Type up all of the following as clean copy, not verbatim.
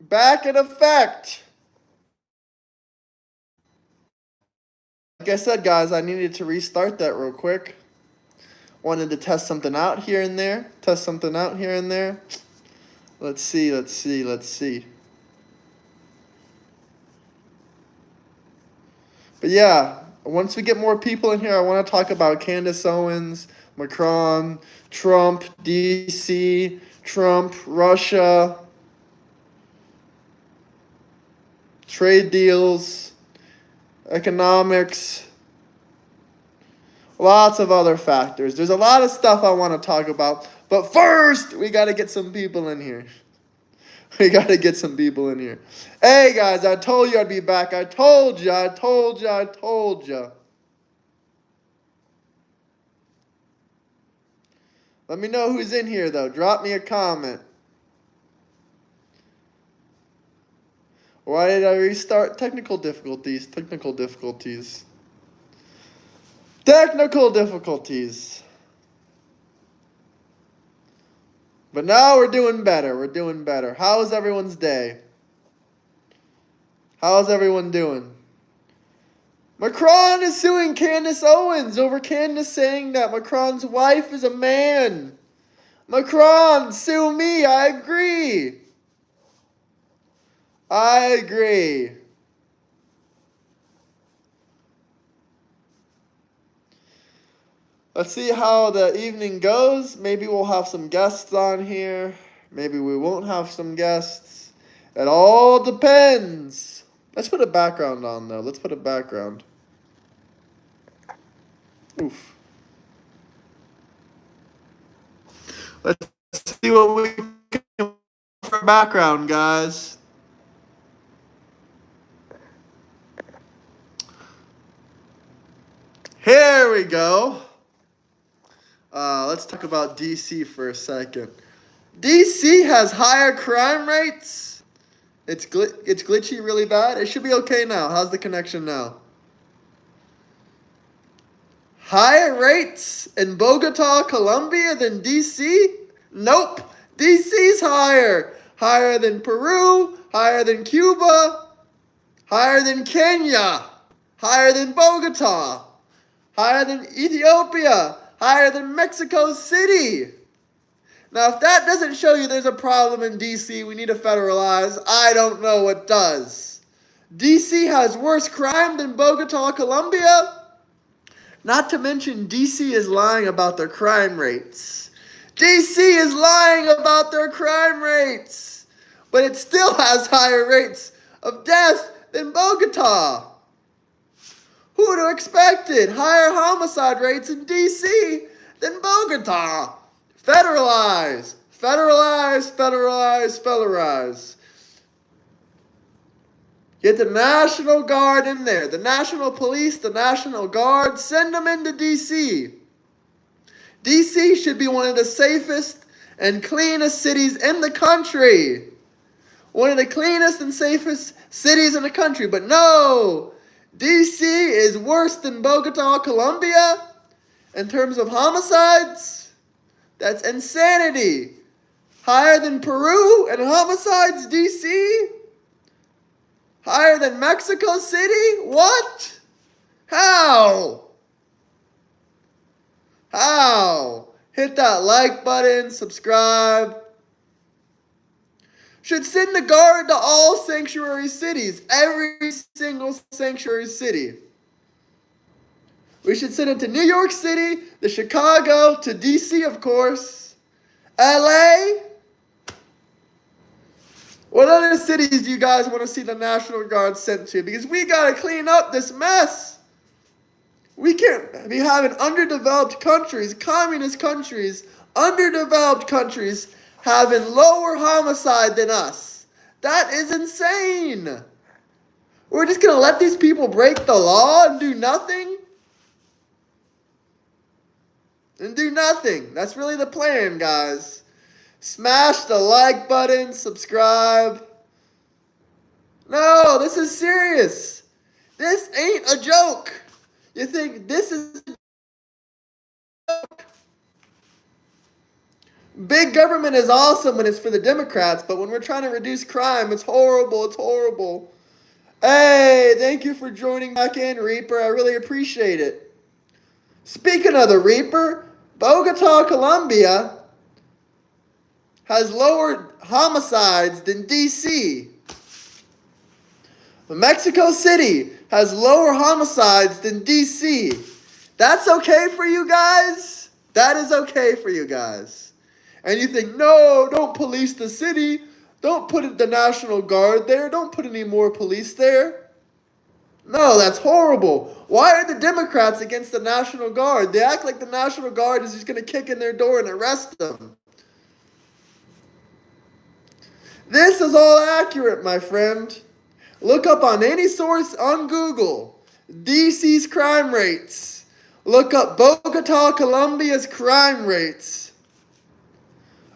Back in effect. Like I said, guys, I needed to restart that real quick. Wanted to test something out here and there. Test something out here and there. Let's see, let's see, let's see. But yeah, once we get more people in here, I want to talk about Candace Owens, Macron, Trump, DC, Trump, Russia, trade deals, economics, lots of other factors. There's a lot of stuff I want to talk about. But first, we got to get some people in here. We got to get some people in here. Hey, guys, I told you I'd be back. I told you, I told you, I told you. Let me know who's in here, though. Drop me a comment. Why did I restart? Technical difficulties. Technical difficulties. Technical difficulties. But now we're doing better. We're doing better. How's everyone's day? How's everyone doing? Macron is suing Candace Owens over Candace saying that Macron's wife is a man. Macron, sue me. I agree. I agree. Let's see how the evening goes. Maybe we'll have some guests on here. Maybe we won't have some guests. It all depends. Let's put a background on, though. Let's put a background. Oof. Let's see what we can for background, guys. Here we go. Let's talk about DC for a second. DC has higher crime rates. It's glitchy really bad. It should be okay now. How's the connection now? Higher rates in Bogota, Colombia than DC? Nope. DC's higher. Higher than Peru, higher than Cuba, higher than Kenya, higher than Bogota, higher than Ethiopia, higher than Mexico City. Now, if that doesn't show you there's a problem in DC, we need to federalize. I don't know what does. DC has worse crime than Bogota, Colombia? Not to mention, DC is lying about their crime rates. DC is lying about their crime rates. But it still has higher rates of death than Bogota. Who would have expected higher homicide rates in DC than Bogota? Federalize. Federalize, federalize, federalize. Get the National Guard in there. The National Police, the National Guard, send them into D.C. D.C. should be one of the safest and cleanest cities in the country. One of the cleanest and safest cities in the country. But no, D.C. is worse than Bogota, Colombia in terms of homicides. That's insanity. Higher than Peru in homicides, D.C.? Higher than Mexico City? What? How? How? Hit that like button, subscribe. Should send the guard to all sanctuary cities, every single sanctuary city. We should send it to New York City, to Chicago, to DC, of course, LA. What other cities do you guys want to see the National Guard sent to? Because we got to clean up this mess. We can't be having underdeveloped countries, communist countries, underdeveloped countries having lower homicide than us. That is insane. We're just going to let these people break the law and do nothing? And do nothing. That's really the plan, guys. Smash the like button, subscribe. No, this is serious. This ain't a joke. You think this is a joke? Big government is awesome when it's for the Democrats, but when we're trying to reduce crime, it's horrible. It's horrible. Hey, thank you for joining back in, Reaper. I really appreciate it. Speaking of the Reaper, Bogota, Colombia has lower homicides than DC. Mexico City has lower homicides than DC. That's okay for you guys? That is okay for you guys. And you think, no, don't police the city. Don't put the National Guard there. Don't put any more police there. No, that's horrible. Why are the Democrats against the National Guard? They act like the National Guard is just going to kick in their door and arrest them. This is all accurate, my friend. Look up on any source on Google, DC's crime rates. Look up Bogota, Colombia's crime rates.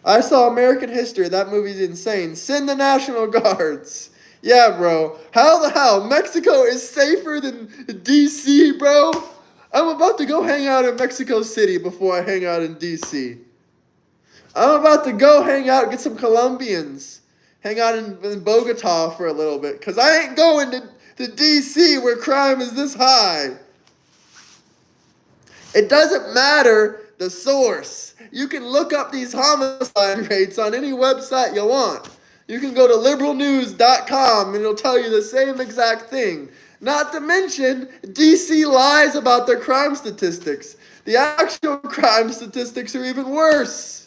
I saw American History. That movie's insane. Send the National Guards. Yeah, bro. How the hell? Mexico is safer than DC, bro? I'm about to go hang out in Mexico City before I hang out in DC. I'm about to go hang out and get some Colombians. Hang out in Bogota for a little bit. Because I ain't going to DC where crime is this high. It doesn't matter the source. You can look up these homicide rates on any website you want. You can go to liberalnews.com and it'll tell you the same exact thing. Not to mention, DC lies about their crime statistics. The actual crime statistics are even worse.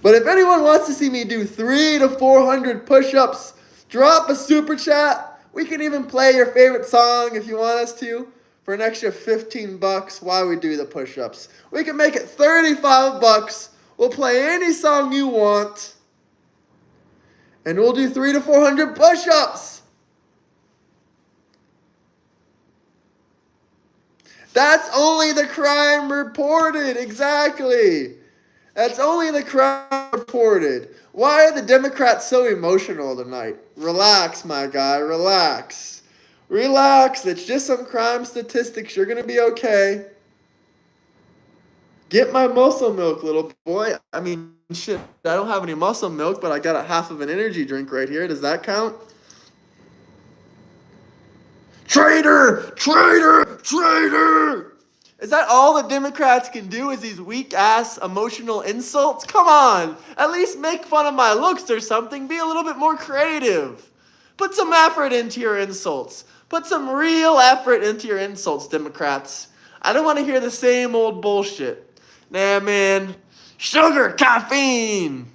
But if anyone wants to see me do 300 to 400 push-ups, drop a super chat. We can even play your favorite song if you want us to for an extra $15 while we do the push-ups. We can make it $35. We'll play any song you want. And we'll do 300 to 400 push-ups. That's only the crime reported. Exactly. That's only the crime reported. Why are the Democrats so emotional tonight? Relax, my guy. Relax. Relax. It's just some crime statistics. You're going to be okay. Get my muscle milk, little boy. I mean, shit. I don't have any muscle milk, but I got a half of an energy drink right here. Does that count? Traitor! Traitor! Traitor! Is that all the Democrats can do is these weak-ass emotional insults? Come on! At least make fun of my looks or something. Be a little bit more creative. Put some effort into your insults. Put some real effort into your insults, Democrats. I don't want to hear the same old bullshit. Nah, man. Sugar, caffeine.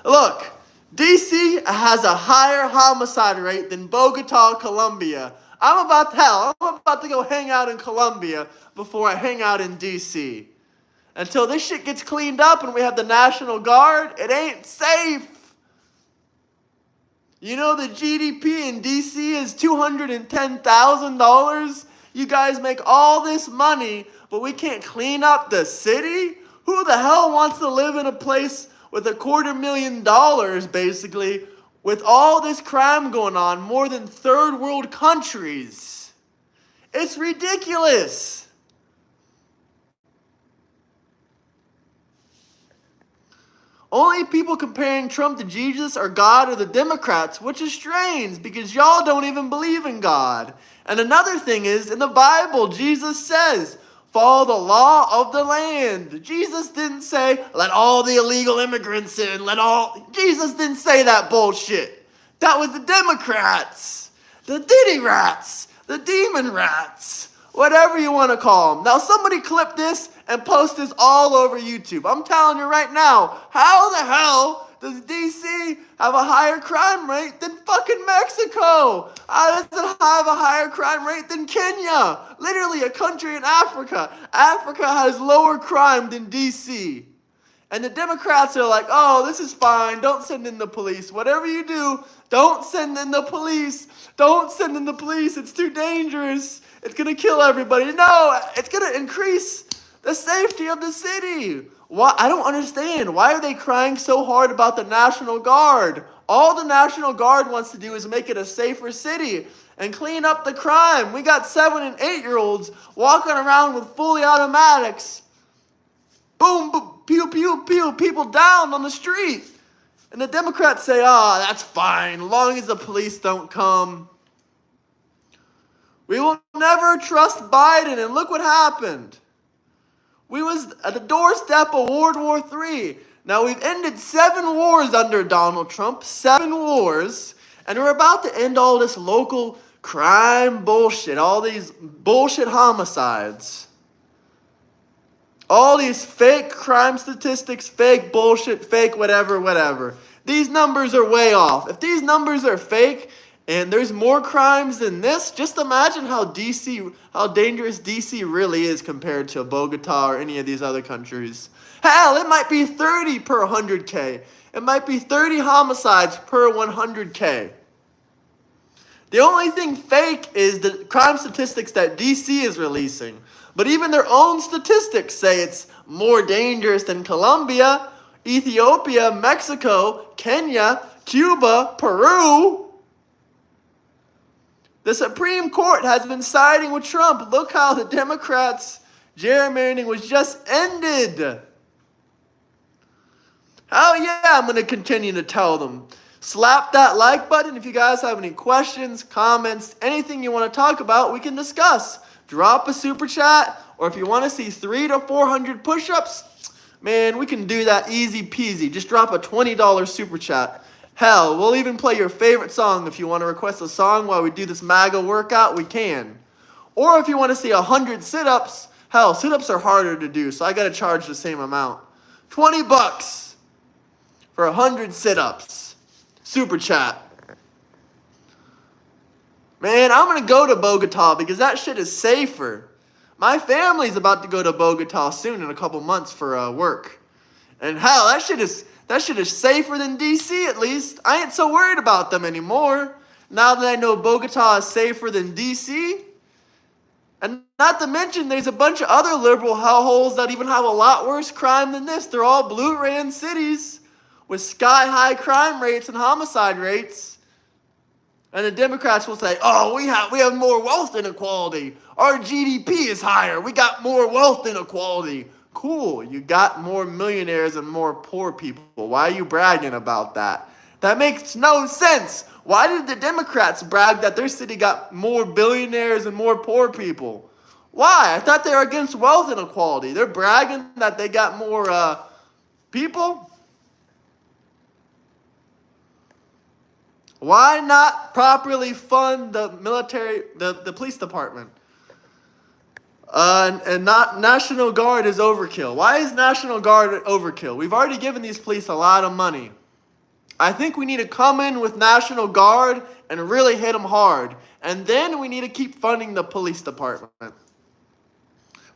Look, DC has a higher homicide rate than Bogota, Colombia. I'm about to go hang out in Colombia before I hang out in DC. Until this shit gets cleaned up and we have the National Guard, it ain't safe. You know the GDP in DC is $210,000? You guys make all this money, but we can't clean up the city? Who the hell wants to live in a place with $250,000, basically, with all this crime going on, more than third world countries? It's ridiculous. Only people comparing Trump to Jesus or God are the Democrats, which is strange because y'all don't even believe in God. And another thing is, in the Bible, Jesus says, follow the law of the land. Jesus didn't say, let all the illegal immigrants in, Jesus didn't say that bullshit. That was the Democrats, the Diddy rats, the demon rats, whatever you want to call them. Now somebody clip this and post this all over YouTube. I'm telling you right now, how the hell does DC have a higher crime rate than fucking Mexico? How does it have a higher crime rate than Kenya? Literally a country in Africa. Africa has lower crime than DC. And the Democrats are like, oh, this is fine. Don't send in the police. Whatever you do, don't send in the police. Don't send in the police. It's too dangerous. It's going to kill everybody. No, it's going to increase the safety of the city. Why? I don't understand. Why are they crying so hard about the National Guard? All the National Guard wants to do is make it a safer city. and clean up the crime. We got 7 and 8-year-olds walking around with fully automatics. Boom, boom, pew, pew, pew, people down on the street. And the Democrats say, that's fine, as long as the police don't come. We will never trust Biden, and look what happened. We was at the doorstep of World War III. Now, we've ended 7 wars under Donald Trump, 7 wars, and we're about to end all this local crime bullshit, all these bullshit homicides. All these fake crime statistics, fake bullshit, fake whatever. These numbers are way off. If these numbers are fake and there's more crimes than this, just imagine how dangerous DC really is compared to Bogota or any of these other countries. Hell, it might be 30 per 100K. It might be 30 homicides per 100K. The only thing fake is the crime statistics that DC is releasing. But even their own statistics say it's more dangerous than Colombia, Ethiopia, Mexico, Kenya, Cuba, Peru. The Supreme Court has been siding with Trump. Look how the Democrats' gerrymandering was just ended. Hell yeah, I'm going to continue to tell them. Slap that like button. If you guys have any questions, comments, anything you want to talk about, we can discuss. Drop a super chat, or if you want to see 300 to 400 push-ups, man, we can do that easy peasy. Just drop a $20 super chat. Hell, we'll even play your favorite song. If you want to request a song while we do this MAGA workout, we can. Or if you want to see 100 sit-ups, hell, sit-ups are harder to do, so I got to charge the same amount. $20 for 100 sit-ups. Super chat. Man, I'm going to go to Bogota because that shit is safer. My family's about to go to Bogota soon in a couple months for work. And hell, that shit is safer than DC at least. I ain't so worried about them anymore. Now that I know Bogota is safer than DC. And not to mention, there's a bunch of other liberal hellholes that even have a lot worse crime than this. They're all blue-ran cities with sky-high crime rates and homicide rates. And the Democrats will say, we have more wealth inequality. Our GDP is higher. We got more wealth inequality. Cool, you got more millionaires and more poor people. Why are you bragging about that? That makes no sense. Why did the Democrats brag that their city got more billionaires and more poor people? Why? I thought they were against wealth inequality. They're bragging that they got more people. Why not properly fund the military, the police department? And not National Guard is overkill. Why is National Guard overkill? We've already given these police a lot of money. I think we need to come in with National Guard and really hit them hard. And then we need to keep funding the police department.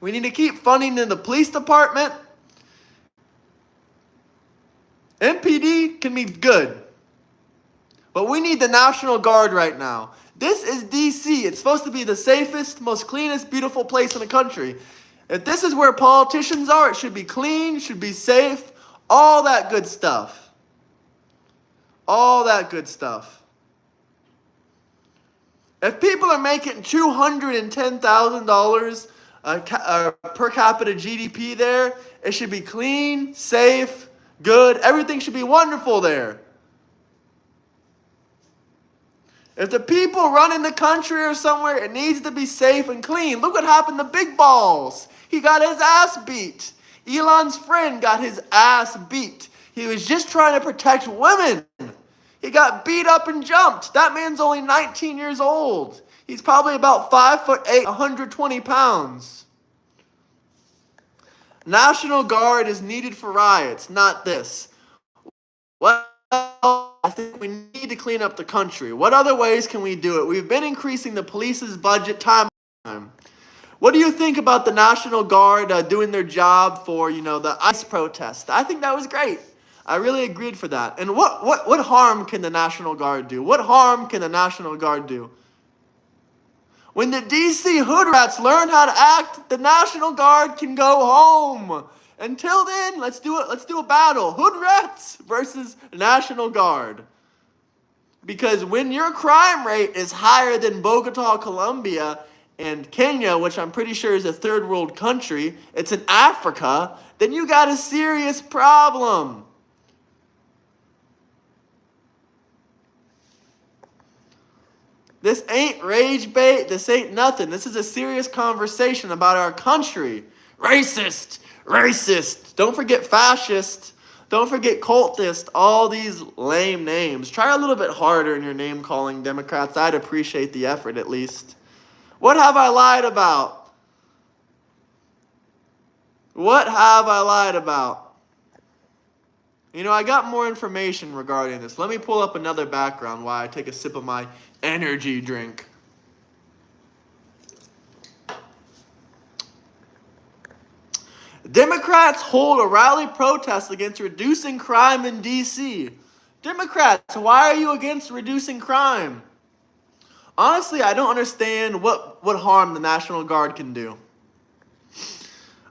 We need to keep funding in the police department. MPD can be good. But we need the National Guard right now. This is DC. It's supposed to be the safest, most cleanest, beautiful place in the country. If this is where politicians are, it should be clean, should be safe, all that good stuff. All that good stuff. If people are making $210,000 per capita GDP there, it should be clean, safe, good. Everything should be wonderful there. If the people running the country or somewhere, it needs to be safe and clean. Look what happened to Big Balls. He got his ass beat. Elon's friend got his ass beat. He was just trying to protect women. He got beat up and jumped. That man's only 19 years old. He's probably about 5'8", 120 pounds. National Guard is needed for riots, not this. Well, I think we need to clean up the country. What other ways can we do it? We've been increasing the police's budget time. What do you think about the National Guard doing their job for, the ICE protest? I think that was great. I really agreed for that. And what harm can the National Guard do? What harm can the National Guard do? When the DC hood rats learn how to act, the National Guard can go home. Until then, let's do a battle. Hood rats versus National Guard. Because when your crime rate is higher than Bogota, Colombia, and Kenya, which I'm pretty sure is a third world country, it's in Africa, then you got a serious problem. This ain't rage bait. This ain't nothing. This is a serious conversation about our country. Racist. Racist. Don't forget fascist. Don't forget cultist. All these lame names. Try a little bit harder in your name calling, Democrats. I'd appreciate the effort at least. What have I lied about? What have I lied about? You know, I got more information regarding this. Let me pull up another background while I take a sip of my energy drink. Democrats hold a rally protest against reducing crime in D.C. Democrats, why are you against reducing crime? Honestly, I don't understand what harm the National Guard can do.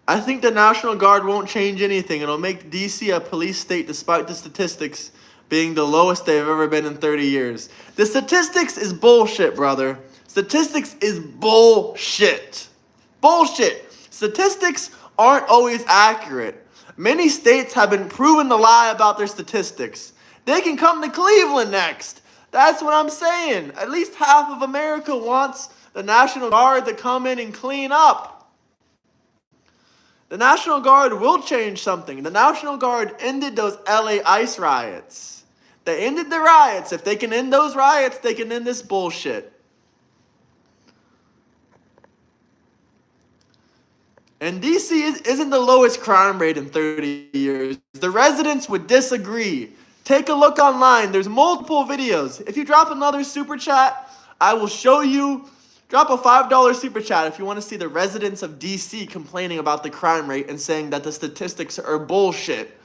I think the National Guard won't change anything. It'll make D.C. a police state despite the statistics being the lowest they've ever been in 30 years. The statistics is bullshit, brother. Statistics is bullshit. Bullshit. Statistics aren't always accurate. Many states have been proven to lie about their statistics. They can come to Cleveland next. That's what I'm saying. At least half of America wants the National Guard to come in and clean up. The National Guard will change something. The National Guard ended those LA ICE riots. They ended the riots. If they can end those riots, they can end this bullshit. And DC isn't the lowest crime rate in 30 years. The residents would disagree. Take a look online. There's multiple videos. If you drop another super chat, I will show you. Drop a $5 super chat if you want to see the residents of DC complaining about the crime rate and saying that the statistics are bullshit.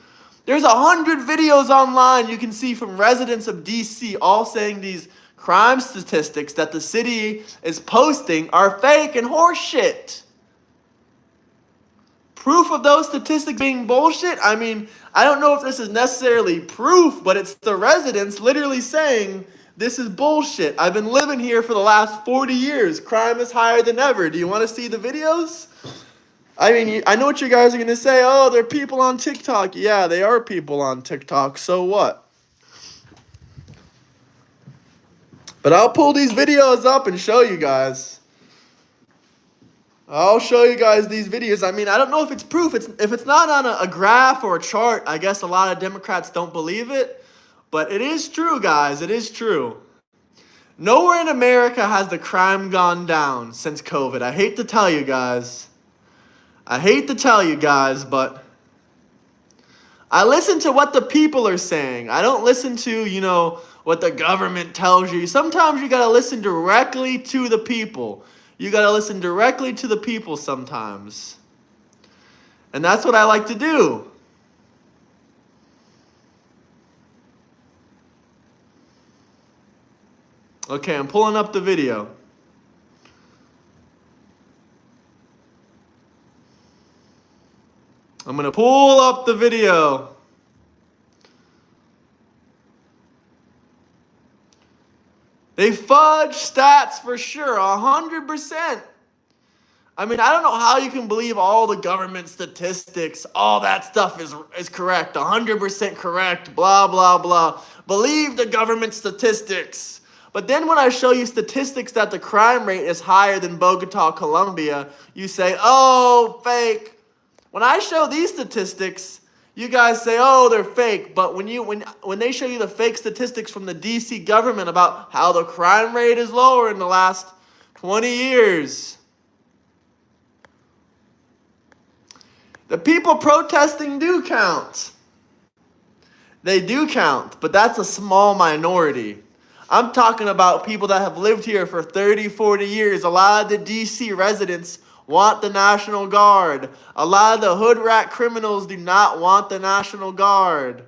There's 100 videos online you can see from residents of DC all saying these crime statistics that the city is posting are fake and horseshit. Proof of those statistics being bullshit? I mean, I don't know if this is necessarily proof, but it's the residents literally saying this is bullshit. I've been living here for the last 40 years. Crime is higher than ever. Do you want to see the videos? I mean, I know what you guys are going to say. Oh, they're people on TikTok. Yeah, they are people on TikTok. So what? But I'll pull these videos up and show you guys. I'll show you guys these videos. I mean, I don't know if it's proof. If it's not on a graph or a chart, I guess a lot of Democrats don't believe it. But it is true, guys. It is true. Nowhere in America has the crime gone down since COVID. I hate to tell you guys. But I listen to what the people are saying. I don't listen to, what the government tells you. Sometimes you got to listen directly to the people. You got to listen directly to the people sometimes. And that's what I like to do. Okay, I'm pulling up the video. I'm going to pull up the video. They fudge stats for sure, 100%. I mean, I don't know how you can believe all the government statistics, all that stuff is correct, 100% correct, blah, blah, blah. Believe the government statistics. But then when I show you statistics that the crime rate is higher than Bogota, Colombia, you say, oh, fake. When I show these statistics, you guys say, oh, they're fake. But when they show you the fake statistics from the DC government about how the crime rate is lower in the last 20 years, the people protesting do count. They do count, but that's a small minority. I'm talking about people that have lived here for 30, 40 years. A lot of the DC residents want the National Guard. A lot of the hood rat criminals do not want the National Guard.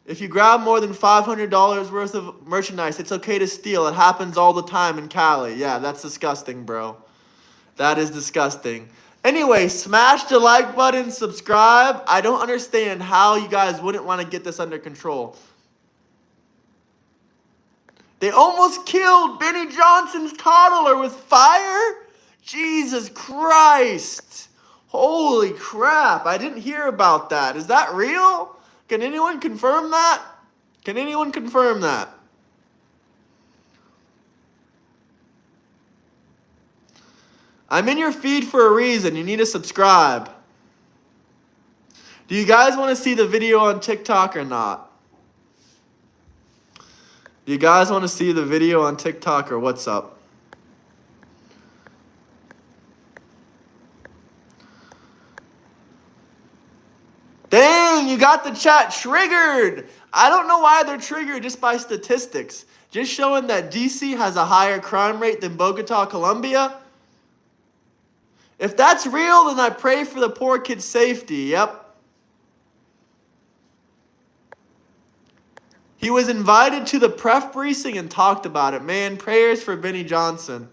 If you grab more than $500 worth of merchandise, it's okay to steal. It happens all the time in Cali. Yeah, that's disgusting, bro. That is disgusting. Anyway, smash the like button, subscribe. I don't understand how you guys wouldn't want to get this under control. They almost killed Benny Johnson's toddler with fire? Jesus Christ. Holy crap. I didn't hear about that. Is that real? Can anyone confirm that? Can anyone confirm that? I'm in your feed for a reason. You need to subscribe. Do you guys want to see the video on TikTok or not? Do you guys want to see the video on TikTok or what's up? Dang, you got the chat triggered. I don't know why they're triggered just by statistics. Just showing that DC has a higher crime rate than Bogota, Colombia. If that's real, then I pray for the poor kid's safety. Yep. He was invited to the pref briefing and talked about it. Man, prayers for Benny Johnson.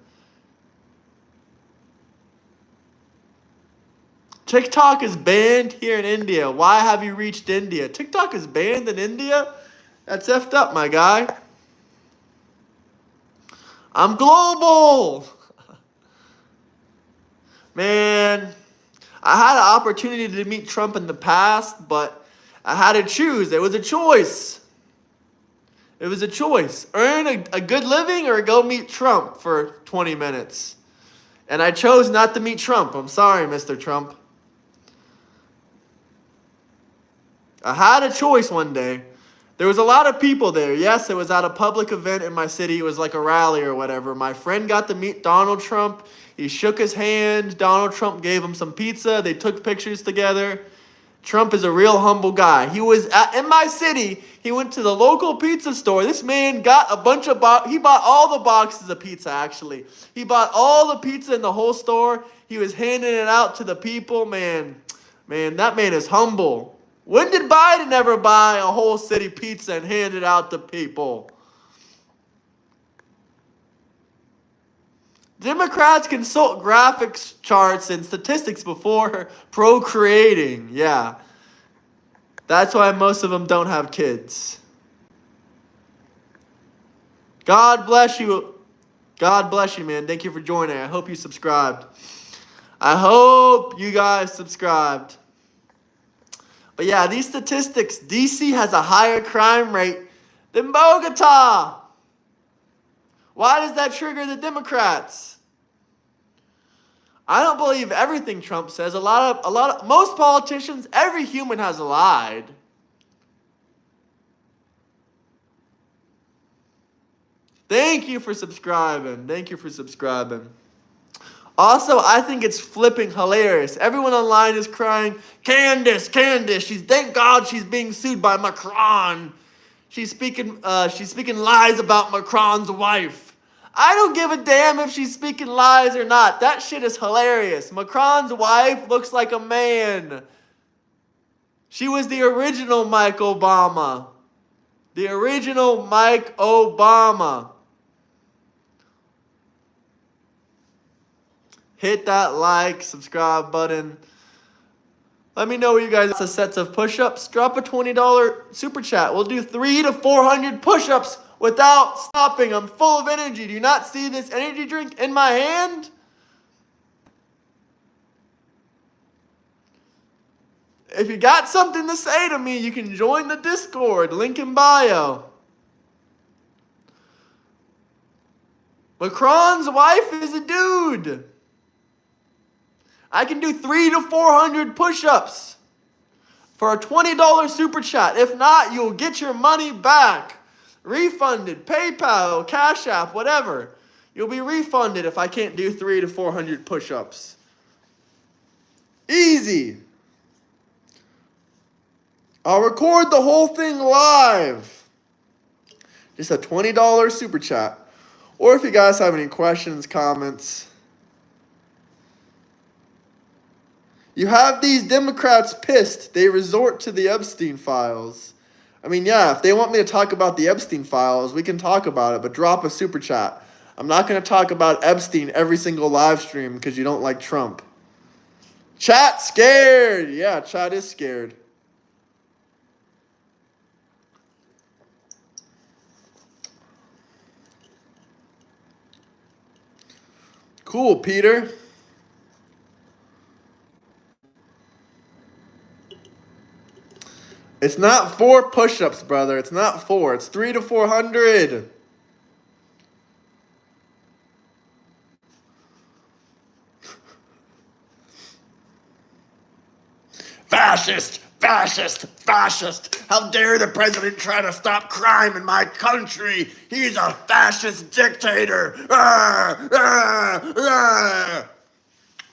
TikTok is banned here in India. Why have you reached India? TikTok is banned in India? That's effed up, my guy. I'm global. Man, I had an opportunity to meet Trump in the past, but I had to choose. It was a choice. It was a choice. Earn a good living or go meet Trump for 20 minutes. And I chose not to meet Trump. I'm sorry, Mr. Trump. I had a choice one day. There was a lot of people there. Yes, it was at a public event in my city. It was like a rally or whatever. My friend got to meet Donald Trump. He shook his hand. Donald Trump gave him some pizza. They took pictures together. Trump is a real humble guy. He was in my city. He went to the local pizza store. This man got a bunch of he bought all the boxes of pizza, actually. He bought all the pizza in the whole store. He was handing it out to the people. Man, that man is humble. When did Biden ever buy a whole city pizza and hand it out to people? Democrats consult graphics charts and statistics before procreating. Yeah. That's why most of them don't have kids. God bless you. God bless you, man. Thank you for joining. I hope you subscribed. I hope you guys subscribed. But yeah, these statistics, DC has a higher crime rate than Bogota. Why does that trigger the Democrats? I don't believe everything Trump says. Most politicians, every human has lied. Thank you for subscribing. Thank you for subscribing. Also, I think it's flipping hilarious. Everyone online is crying, Candace. Thank God she's being sued by Macron. She's speaking lies about Macron's wife. I don't give a damn if she's speaking lies or not. That shit is hilarious. Macron's wife looks like a man. She was the original Mike Obama. The original Mike Obama. Hit that like, subscribe button. Let me know what you guys sets of push-ups. Drop a $20 super chat. We'll do 300 to 400 push-ups without stopping. I'm full of energy. Do you not see this energy drink in my hand? If you got something to say to me, you can join the Discord. Link in bio. Macron's wife is a dude. I can do 300 to 400 push-ups for a $20 super chat. If not, you'll get your money back. Refunded. PayPal, Cash App, whatever. You'll be refunded if I can't do 300 to 400 push-ups. Easy. I'll record the whole thing live. Just a $20 super chat. Or if you guys have any questions, comments. You have these Democrats pissed. They resort to the Epstein files. I mean, yeah, if they want me to talk about the Epstein files, we can talk about it, but drop a super chat. I'm not going to talk about Epstein every single live stream because you don't like Trump. Chat scared. Yeah, chat is scared. Cool, Peter. It's not 4 push-ups, brother. It's not 4. It's 3 to 400. Fascist! Fascist! Fascist! How dare the president try to stop crime in my country? He's a fascist dictator!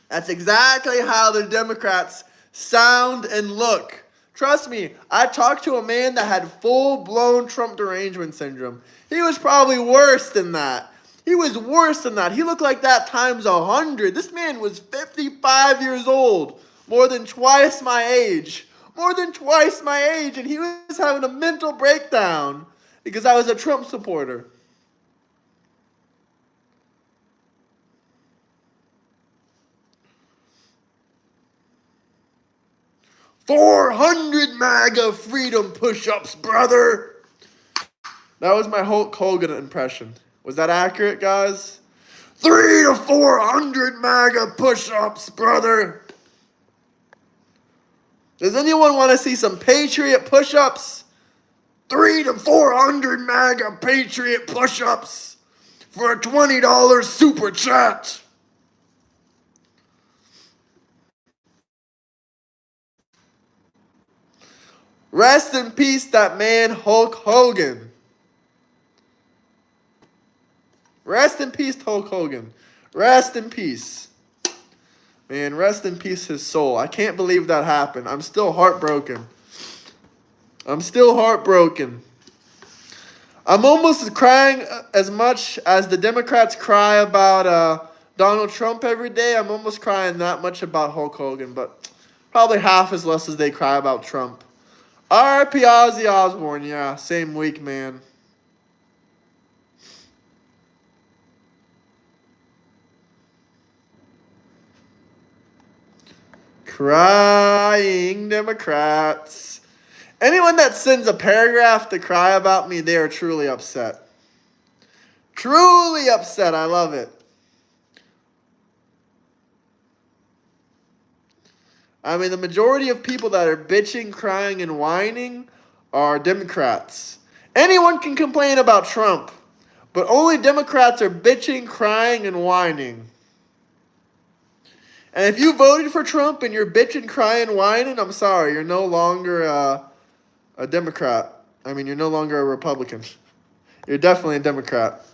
That's exactly how the Democrats sound and look. Trust me, I talked to a man that had full-blown Trump derangement syndrome. He was probably worse than that. He was worse than that. He looked like that times 100. This man was 55 years old, more than twice my age. More than twice my age, and he was having a mental breakdown because I was a Trump supporter. "400 MAGA freedom push-ups, brother." That was my Hulk Hogan impression. Was that accurate, guys? 3 to 400 MAGA push-ups, brother. Does anyone want to see some Patriot push-ups? 3 to 400 MAGA Patriot push-ups for a $20 super chat. Rest in peace, that man Hulk Hogan. Rest in peace, Hulk Hogan. Rest in peace. Man, rest in peace his soul. I can't believe that happened. I'm still heartbroken. I'm still heartbroken. I'm almost crying as much as the Democrats cry about Donald Trump every day. I'm almost crying that much about Hulk Hogan, but probably half as less as they cry about Trump. R.I.P. Ozzy Osbourne. Yeah, same week, man. Crying Democrats. Anyone that sends a paragraph to cry about me, they are truly upset. Truly upset. I love it. I mean, the majority of people that are bitching, crying, and whining are Democrats. Anyone can complain about Trump, but only Democrats are bitching, crying, and whining. And if you voted for Trump and you're bitching, crying, whining, I'm sorry, you're no longer a Democrat. I mean, you're no longer a Republican. You're definitely a Democrat.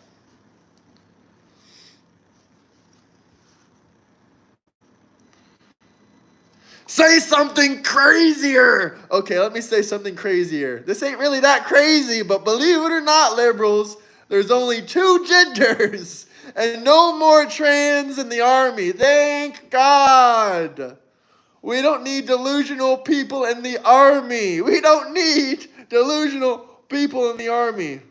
Say something crazier. Okay, let me say something crazier. This ain't really that crazy, but believe it or not, liberals, there's only 2 genders and no more trans in the army. Thank God. We don't need delusional people in the army. We don't need delusional people in the army.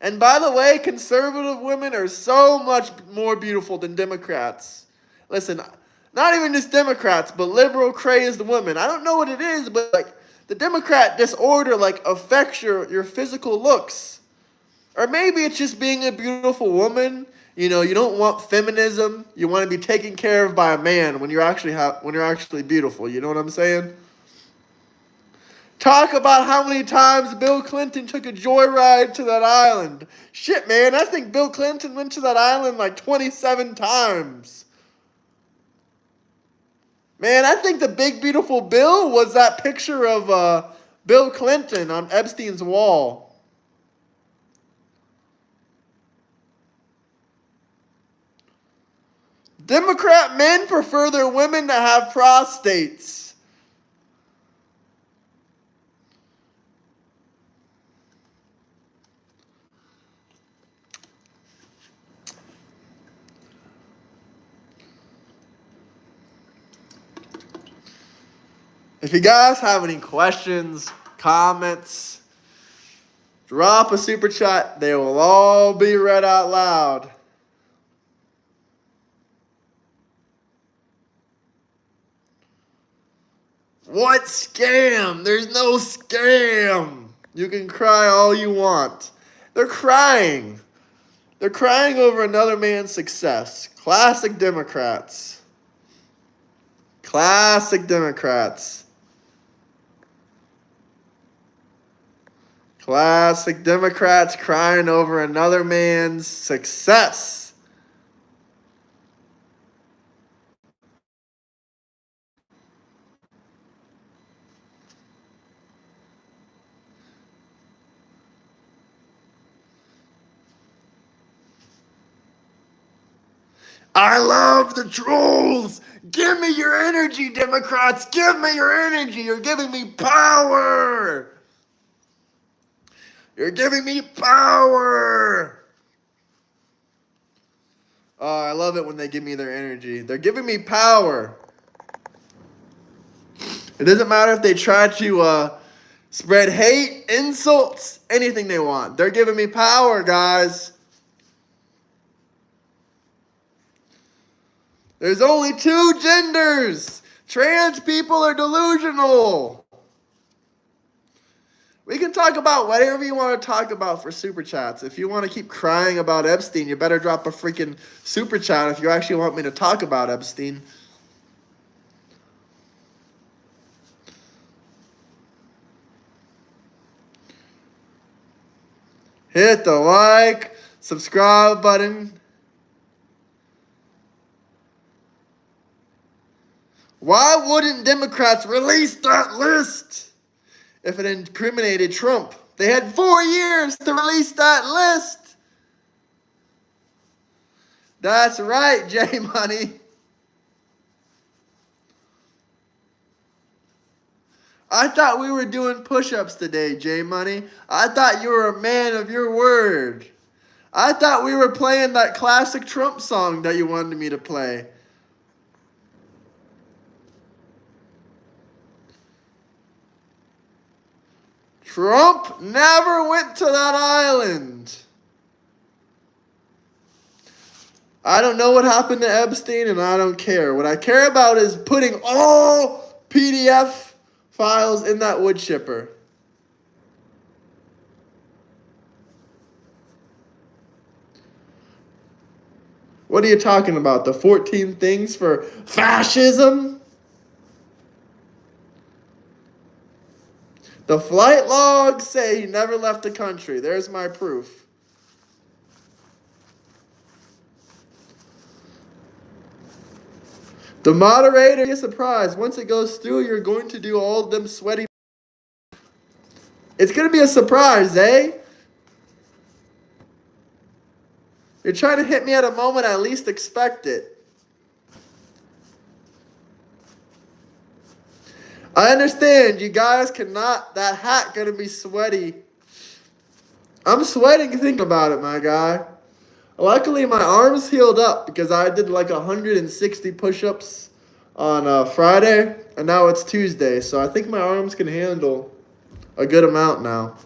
And by the way, conservative women are so much more beautiful than Democrats. Listen, not even just Democrats, but liberal crazed women. I don't know what it is, but like the Democrat disorder like affects your physical looks. Or maybe it's just being a beautiful woman. You know, you don't want feminism. You want to be taken care of by a man when you're actually beautiful. You know what I'm saying? Talk about how many times Bill Clinton took a joyride to that island. Shit, man, I think Bill Clinton went to that island like 27 times. Man, I think the big beautiful Bill was that picture of Bill Clinton on Epstein's wall. Democrat men prefer their women to have prostates. If you guys have any questions, comments, drop a super chat. They will all be read out loud. What scam? There's no scam. You can cry all you want. They're crying. They're crying over another man's success. Classic Democrats. Classic Democrats. Classic Democrats crying over another man's success. I love the trolls. Give me your energy, Democrats. Give me your energy. You're giving me power. You're giving me power. Oh, I love it when they give me their energy. They're giving me power. It doesn't matter if they try to spread hate, insults, anything they want. They're giving me power, guys. There's only two genders. Trans people are delusional. We can talk about whatever you want to talk about for super chats. If you want to keep crying about Epstein, you better drop a freaking super chat if you actually want me to talk about Epstein. Hit the like, subscribe button. Why wouldn't Democrats release that list if it incriminated Trump? They had 4 years to release that list. That's right, J Money. I thought we were doing push-ups today, J Money. I thought you were a man of your word. I thought we were playing that classic Trump song that you wanted me to play. Trump never went to that island. I don't know what happened to Epstein, and I don't care. What I care about is putting all PDF files in that wood chipper. What are you talking about? The 14 things for fascism? The flight logs say he never left the country. There's my proof. The moderator, be surprised. Once it goes through, you're going to do all them sweaty. It's going to be a surprise, eh? You're trying to hit me at a moment I least expect it. I understand you guys cannot, that hat gonna be sweaty. I'm sweating thinking about it, my guy. Luckily, my arms healed up because I did like 160 push-ups on Friday, and now it's Tuesday, so I think my arms can handle a good amount now.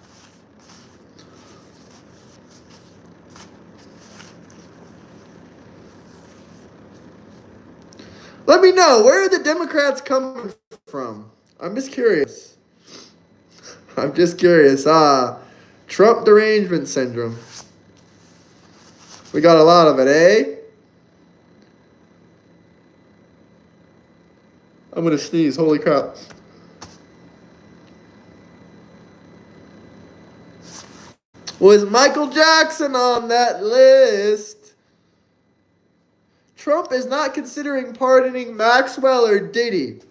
Let me know, where are the Democrats coming from? I'm just curious. I'm just curious. Trump derangement syndrome. We got a lot of it, eh? I'm gonna sneeze, holy crap. Was Michael Jackson on that list? Trump is not considering pardoning Maxwell or Diddy.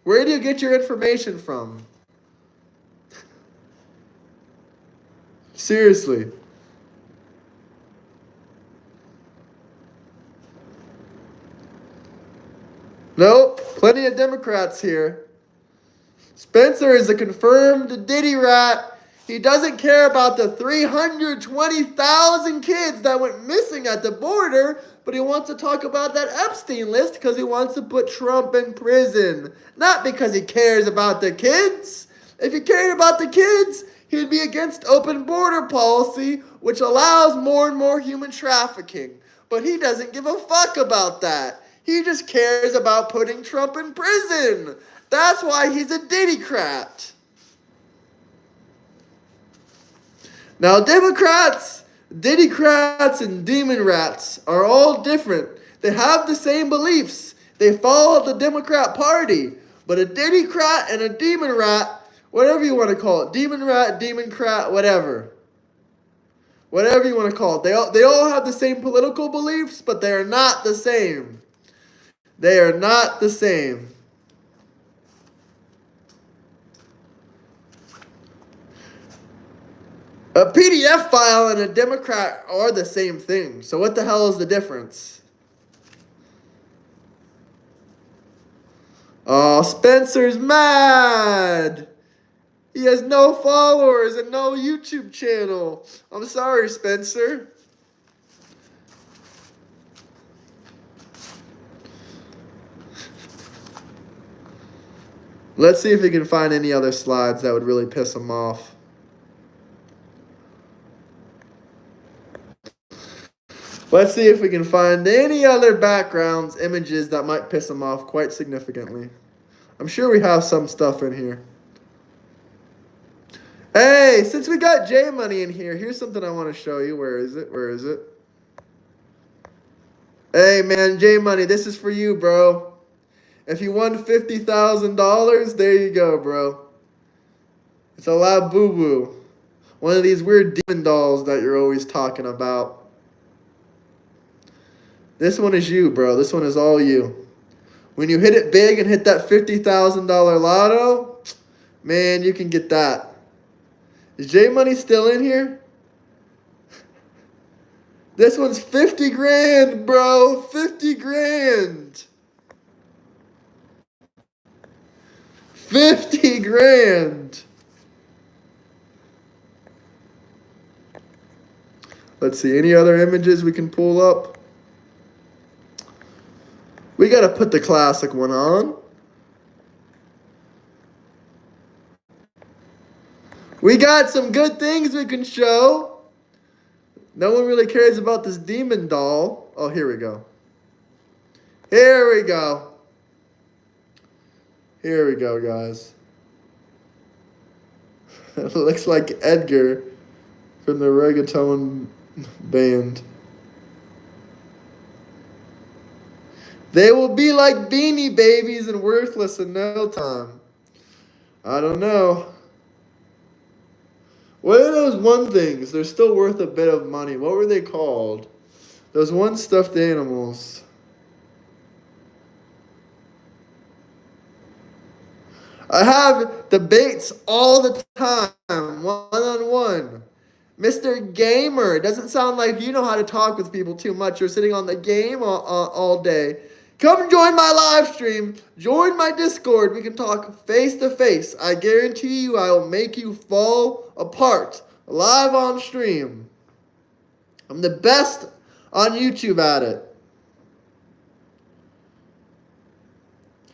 Where do you get your information from? Seriously. Nope, plenty of Democrats here. Spencer is a confirmed Diddy rat. He doesn't care about the 320,000 kids that went missing at the border, but he wants to talk about that Epstein list because he wants to put Trump in prison. Not because he cares about the kids. If he cared about the kids, he'd be against open border policy, which allows more and more human trafficking. But he doesn't give a fuck about that. He just cares about putting Trump in prison. That's why he's a Diddy-crat. Now, Democrats, Democrats and demon rats are all different. They have the same beliefs. They follow the Democrat Party. But a Democrat and a demon rat, whatever you want to call it, demon rat, democrat, whatever. Whatever you want to call it. They all have the same political beliefs, but they are not the same. They are not the same. A PDF file and a Democrat are the same thing. So what the hell is the difference? Oh, Spencer's mad. He has no followers and no YouTube channel. I'm sorry, Spencer. Let's see if we can find any other slides that would really piss him off. Let's see if we can find any other backgrounds, images that might piss him off quite significantly. I'm sure we have some stuff in here. Hey, since we got J Money in here, here's something I want to show you. Where is it? Where is it? Hey, man, J Money, this is for you, bro. If you won $50,000, there you go, bro. It's a La Boo Boo. One of these weird demon dolls that you're always talking about. This one is you, bro. This one is all you. When you hit it big and hit that $50,000 lotto, man, you can get that. Is J Money still in here? This one's 50 grand, bro. 50 grand. 50 grand. Let's see. Any other images we can pull up? We got to put the classic one on. We got some good things we can show. No one really cares about this demon doll. Oh, here we go. Here we go. Here we go, guys. It looks like Edgar from the reggaeton band. They will be like Beanie Babies and worthless in no time. I don't know. What are those one things? They're still worth a bit of money. What were they called? Those one stuffed animals. I have debates all the time, one-on-one. Mr. Gamer, it doesn't sound like you know how to talk with people too much. You're sitting on the game all day. Come join my live stream. Join my Discord. We can talk face to face. I guarantee you I will make you fall apart live on stream. I'm the best on YouTube at it.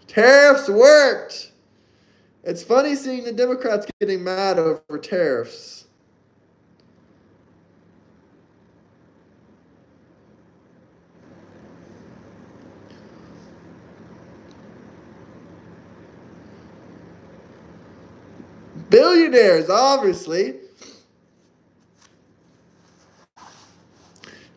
Tariffs worked. It's funny seeing the Democrats getting mad over tariffs. Billionaires, obviously.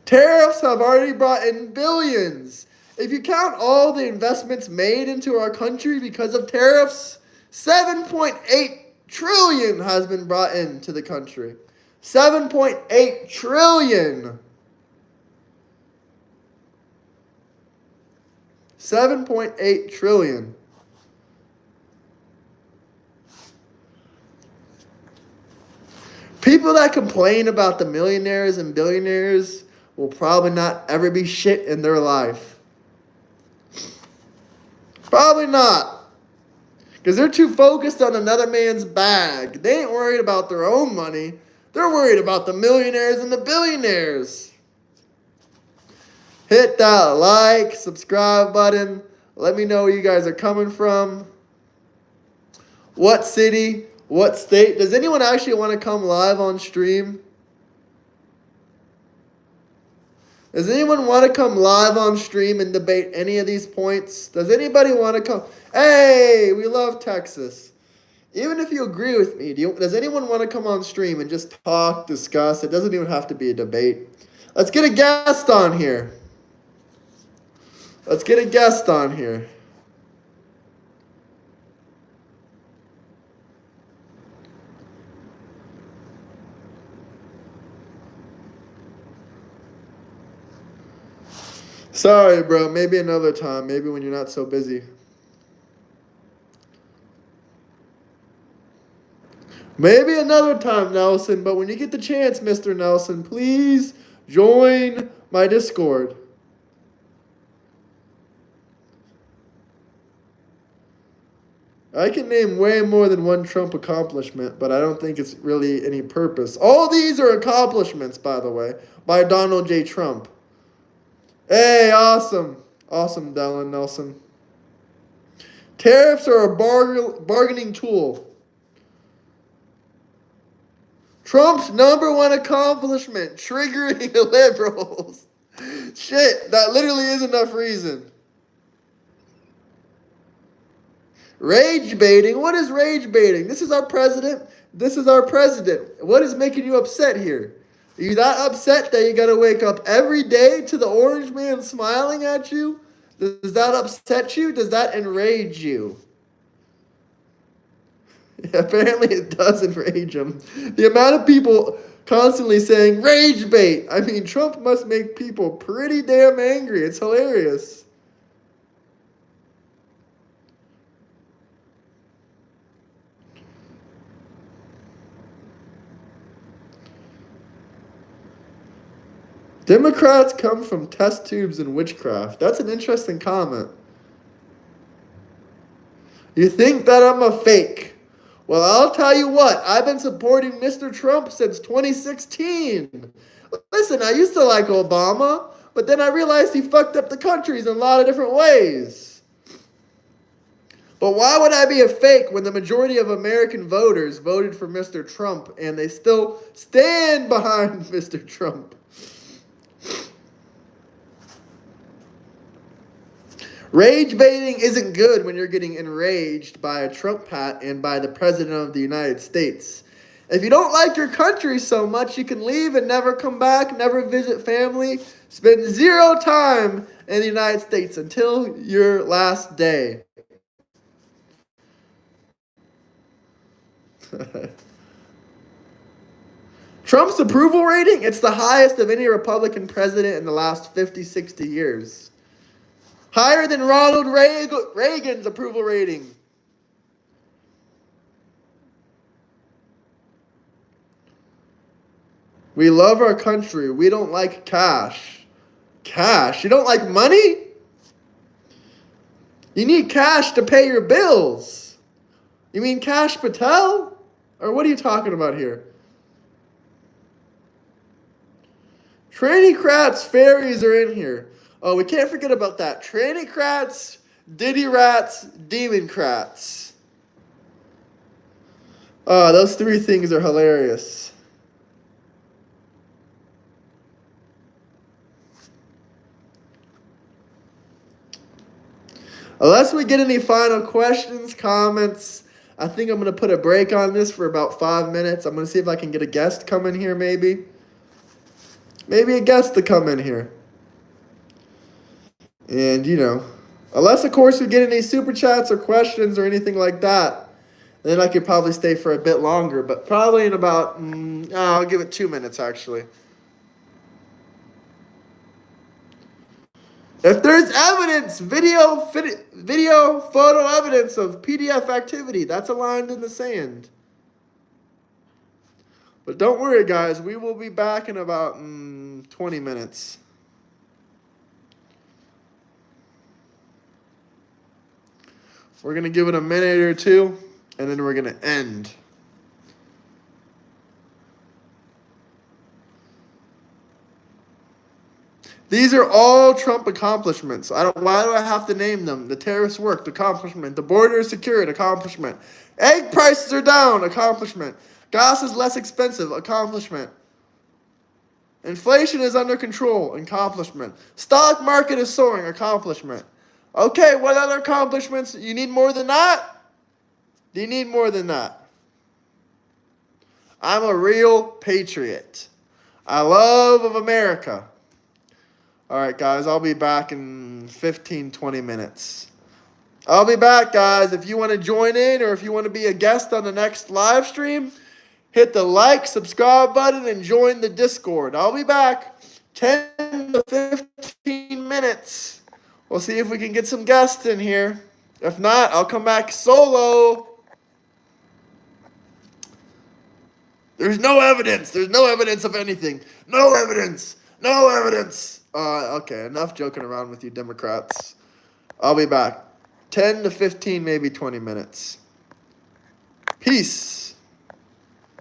Tariffs have already brought in billions. If you count all the investments made into our country because of tariffs, 7.8 trillion has been brought into the country. 7.8 trillion. 7.8 trillion. People that complain about the millionaires and billionaires will probably not ever be shit in their life. Probably not. Because they're too focused on another man's bag. They ain't worried about their own money. They're worried about the millionaires and the billionaires. Hit that like, subscribe button. Let me know where you guys are coming from. What city? What state? Does anyone actually want to come live on stream? Does anyone want to come live on stream and debate any of these points? Does anybody want to come? Hey, we love Texas. Even if you agree with me, does anyone want to come on stream and just talk, discuss? It doesn't even have to be a debate. Let's get a guest on here. Let's get a guest on here. Sorry, bro. Maybe another time. Maybe when you're not so busy. Maybe another time, Nelson. But when you get the chance, Mr. Nelson, please join my Discord. I can name way more than one Trump accomplishment, but I don't think it's really any purpose. All these are accomplishments, by the way, by Donald J. Trump. Hey, awesome. Awesome, Dylan Nelson. Tariffs are a bargaining tool. Trump's #1 accomplishment, triggering the liberals. Shit, that literally is enough reason. Rage baiting? What is rage baiting? This is our president. This is our president. What is making you upset here? Are you that upset that you gotta wake up every day to the orange man smiling at you? Does that upset you? Does that enrage you? Apparently it does enrage him. The amount of people constantly saying rage bait. I mean, Trump must make people pretty damn angry. It's hilarious. Democrats come from test tubes and witchcraft. That's an interesting comment. You think that I'm a fake? Well, I'll tell you what. I've been supporting Mr. Trump since 2016. Listen, I used to like Obama, but then I realized he fucked up the country in a lot of different ways. But why would I be a fake when the majority of American voters voted for Mr. Trump and they still stand behind Mr. Trump? Rage baiting isn't good when you're getting enraged by a Trump hat and by the President of the United States. If you don't like your country so much, you can leave and never come back, never visit family, spend 0 time in the United States until your last day. Trump's approval rating, it's the highest of any Republican president in the last 50, 60 years. Higher than Ronald Reagan's approval rating. We love our country. We don't like cash. Cash? You don't like money? You need cash to pay your bills. You mean Cash Patel? Or what are you talking about here? Tranny-crats, fairies are in here. Oh, we can't forget about that. Tranny-crats, Diddy-rats, Demon-crats. Oh, those 3 things are hilarious. Unless we get any final questions, comments, I think I'm going to put a break on this for about 5 minutes. I'm going to see if I can get a guest come in here maybe. Maybe a guest to come in here. And, unless, of course, we get any super chats or questions or anything like that, then I could probably stay for a bit longer. But probably in about, I'll give it 2 minutes, actually. If there's evidence, video, photo evidence of PDF activity, that's a line in the sand. But don't worry, guys. We will be back in about 20 minutes. We're going to give it a minute or 2, and then we're going to end. These are all Trump accomplishments. Why do I have to name them? The tariffs worked, accomplishment. The border is secured, accomplishment. Egg prices are down, accomplishment. Gas is less expensive, accomplishment. Inflation is under control, accomplishment. Stock market is soaring, accomplishment. Okay, what other accomplishments? You need more than that? Do you need more than that? I'm a real patriot. I love of America. All right, guys, I'll be back in 15, 20 minutes. I'll be back, guys. If you want to join in or if you want to be a guest on the next live stream, hit the like, subscribe button, and join the Discord. I'll be back 10 to 15 minutes. We'll see if we can get some guests in here. If not, I'll come back solo. There's no evidence. There's no evidence of anything. No evidence. No evidence. Okay, enough joking around with you Democrats. I'll be back. 10 to 15, maybe 20 minutes. Peace.